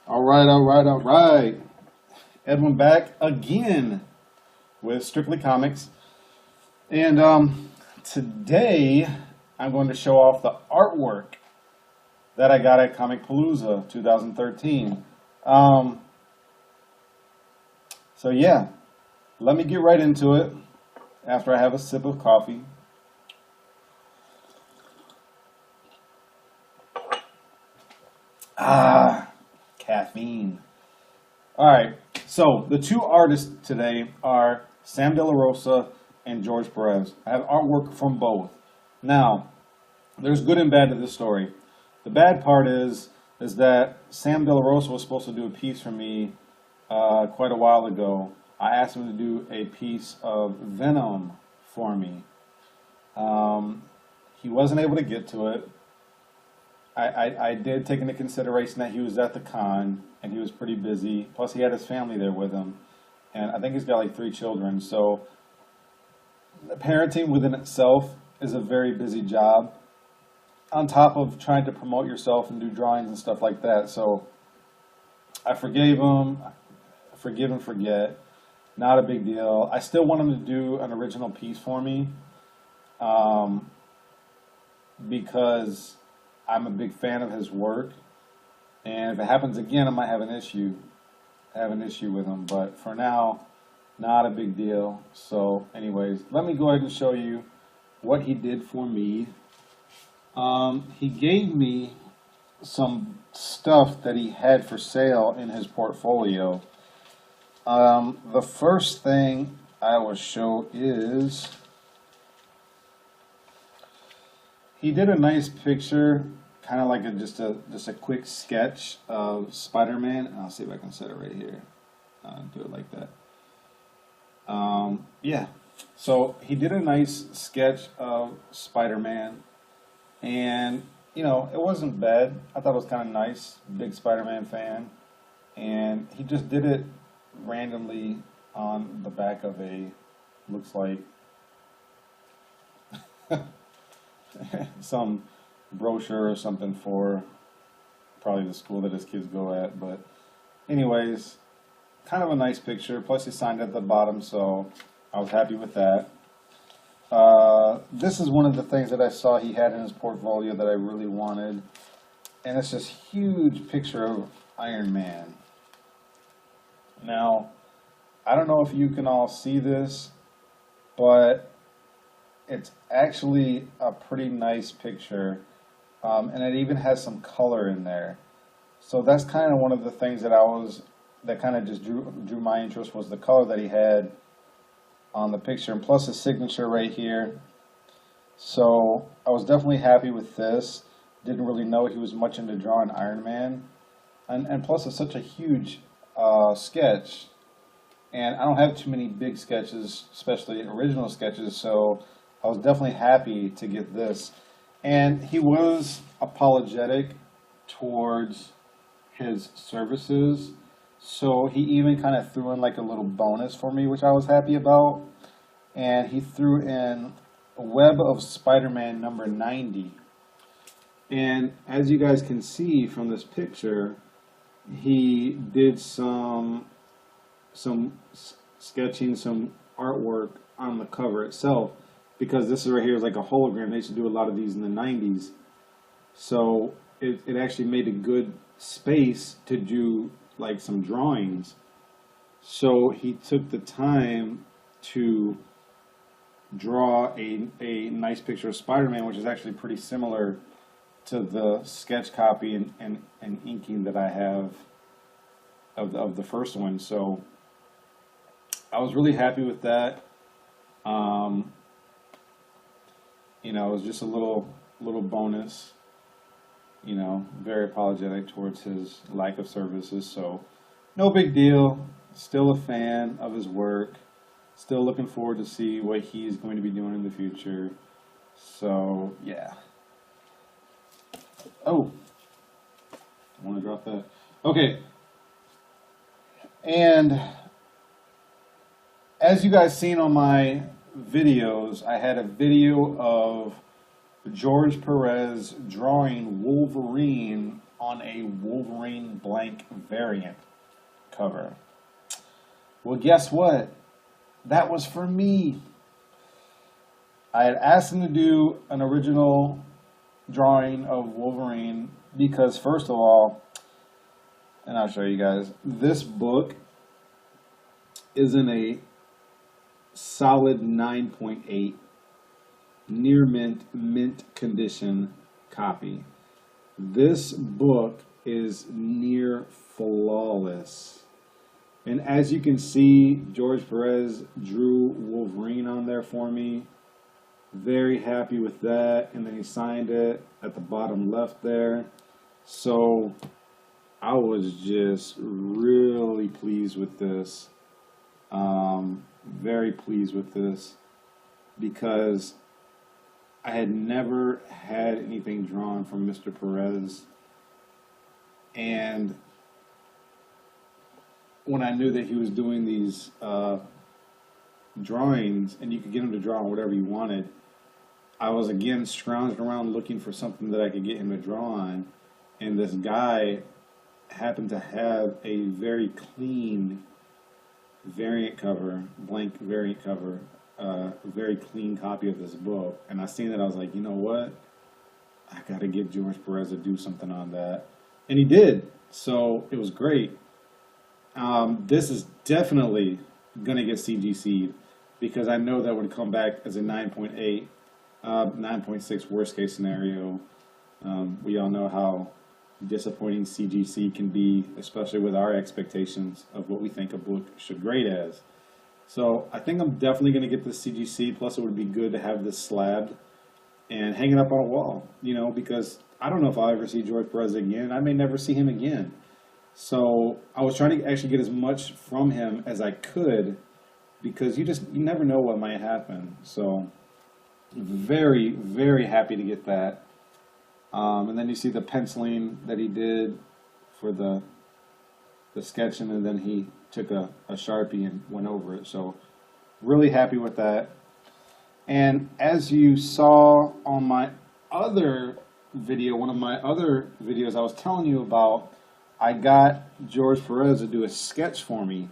All right. Edwin back again with Strictly Comics. And today I'm going to show off the artwork that I got at ComicPalooza 2013. So yeah, let me get right into it after I have a sip of coffee. Caffeine. Alright, so the two artists today are Sam De La Rosa and George Perez. I have artwork from both. Now, there's good and bad to this story. The bad part is that Sam De La Rosa was supposed to do a piece for me quite a while ago. I asked him to do a piece of Venom for me. He wasn't able to get to it. I did take into consideration that he was at the con and he was pretty busy. Plus, he had his family there with him, and I think he's got like 3 children. So, parenting within itself is a very busy job. On top of trying to promote yourself and do drawings and stuff like that. So, I forgave him. Forgive and forget. Not a big deal. I still want him to do an original piece for me, because I'm a big fan of his work, and if it happens again, I might have an issue. With him, but for now, not a big deal. So, anyways, let me go ahead and show you what he did for me. He gave me some stuff that he had for sale in his portfolio. The first thing I will show is he did a nice picture, kind of like just a quick sketch of Spider-Man. I'll see if I can set it right here. Do it like that. Yeah. So he did a nice sketch of Spider-Man, and you know, it wasn't bad. I thought it was kind of nice. Big Spider-Man fan, and he just did it randomly on the back of a, looks like some brochure or something for probably the school that his kids go at. But anyways, kind of a nice picture. Plus he signed at the bottom, so I was happy with that. This is one of the things that I saw he had in his portfolio that I really wanted, and it's this huge picture of Iron Man. Now, I don't know if you can all see this, but it's actually a pretty nice picture, and it even has some color in there. So that's kind of one of the things that kind of just drew my interest, was the color that he had on the picture, and plus his signature right here. So I was definitely happy with this. Didn't really know he was much into drawing Iron Man, and plus it's such a huge sketch, and I don't have too many big sketches, especially original sketches, so I was definitely happy to get this. And he was apologetic towards his services, so he even kind of threw in like a little bonus for me, which I was happy about. And he threw in Web of Spider-Man number 90. And as you guys can see from this picture, he did some sketching, some artwork on the cover itself, because this right here is like a hologram. They used to do a lot of these in the 90s. So it actually made a good space to do like some drawings. So he took the time to draw a nice picture of Spider-Man, which is actually pretty similar to the sketch copy and inking that I have of the first one. So I was really happy with that. You know, it was just a little bonus. You know, very apologetic towards his lack of services. So no big deal. Still a fan of his work. Still looking forward to see what he's going to be doing in the future. So yeah. Oh, I want to drop that. Okay. And as you guys seen on my videos, I had a video of George Perez drawing Wolverine on a Wolverine blank variant cover. Well, guess what? That was for me. I had asked him to do an original drawing of Wolverine because, first of all, and I'll show you guys, this book is in a solid 9.8 near mint condition copy. This book is near flawless. And as you can see, George Perez drew Wolverine on there for me. Very happy with that. And then he signed it at the bottom left there. So I was just really pleased with this. Very pleased with this because I had never had anything drawn from Mr. Perez. And when I knew that he was doing these drawings and you could get him to draw on whatever you wanted, I was again scrounging around looking for something that I could get him to draw on. And this guy happened to have a very clean variant cover, blank variant cover, very clean copy of this book. And I seen that, I was like, you know what? I got to get George Perez to do something on that. And he did. So it was great. This is definitely going to get CGC'd because I know that would come back as a 9.8, 9.6 worst case scenario. We all know how disappointing CGC can be, especially with our expectations of what we think a book should grade as. So I think I'm definitely going to get this CGC, plus it would be good to have this slabbed and hang it up on a wall, you know, because I don't know if I'll ever see George Perez again. I may never see him again. So I was trying to actually get as much from him as I could because you never know what might happen. So very, very happy to get that. And then you see the penciling that he did for the sketching, and then he took a Sharpie and went over it. So really happy with that. And as you saw on my other video, one of my other videos I was telling you about, I got George Perez to do a sketch for me.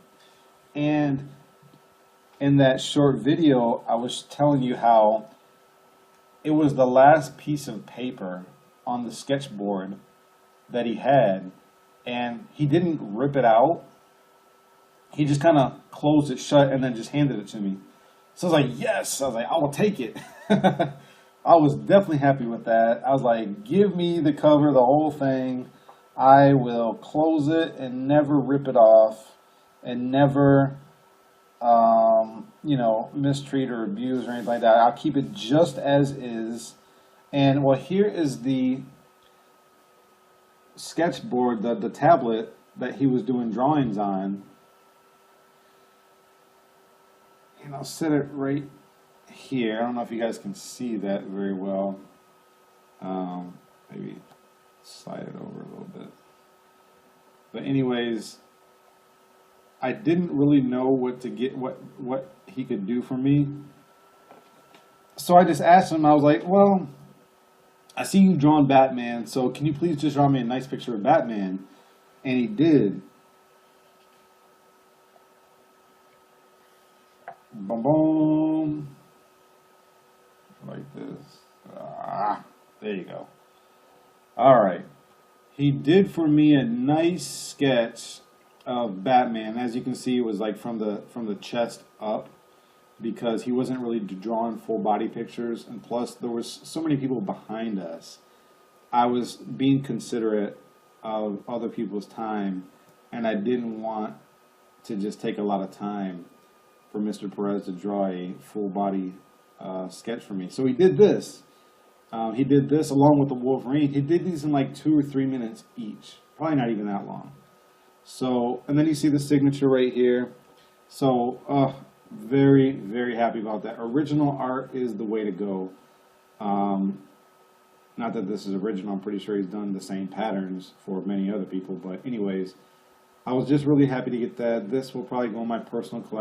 And in that short video, I was telling you how it was the last piece of paper on the sketchboard that he had, and he didn't rip it out. He just kind of closed it shut and then just handed it to me. So I was like, yes. I was like, I will take it. I was definitely happy with that. I was like, give me the cover, the whole thing. I will close it and never rip it off and never, you know, mistreat or abuse or anything like that. I'll keep it just as is. And well, here is the sketchboard, the tablet that he was doing drawings on. And I'll set it right here. I don't know if you guys can see that very well. Maybe slide it over a little bit. But anyways, I didn't really know what to get, what he could do for me. So I just asked him, I was like, well, I see you drawing Batman, so can you please just draw me a nice picture of Batman? And he did. Boom, boom. Like this. There you go. All right. He did for me a nice sketch of Batman. As you can see, it was like from the chest up, because he wasn't really drawing full body pictures, and plus there was so many people behind us. I was being considerate of other people's time, and I didn't want to just take a lot of time for Mr. Perez to draw a full body sketch for me. So he did this. He did this along with the Wolverine. He did these in like 2 or 3 minutes each. Probably not even that long. So, and then you see the signature right here. So, very, very happy about that. Original art is the way to go. Not that this is original. I'm pretty sure he's done the same patterns for many other people. But anyways, I was just really happy to get that. This will probably go in my personal collection.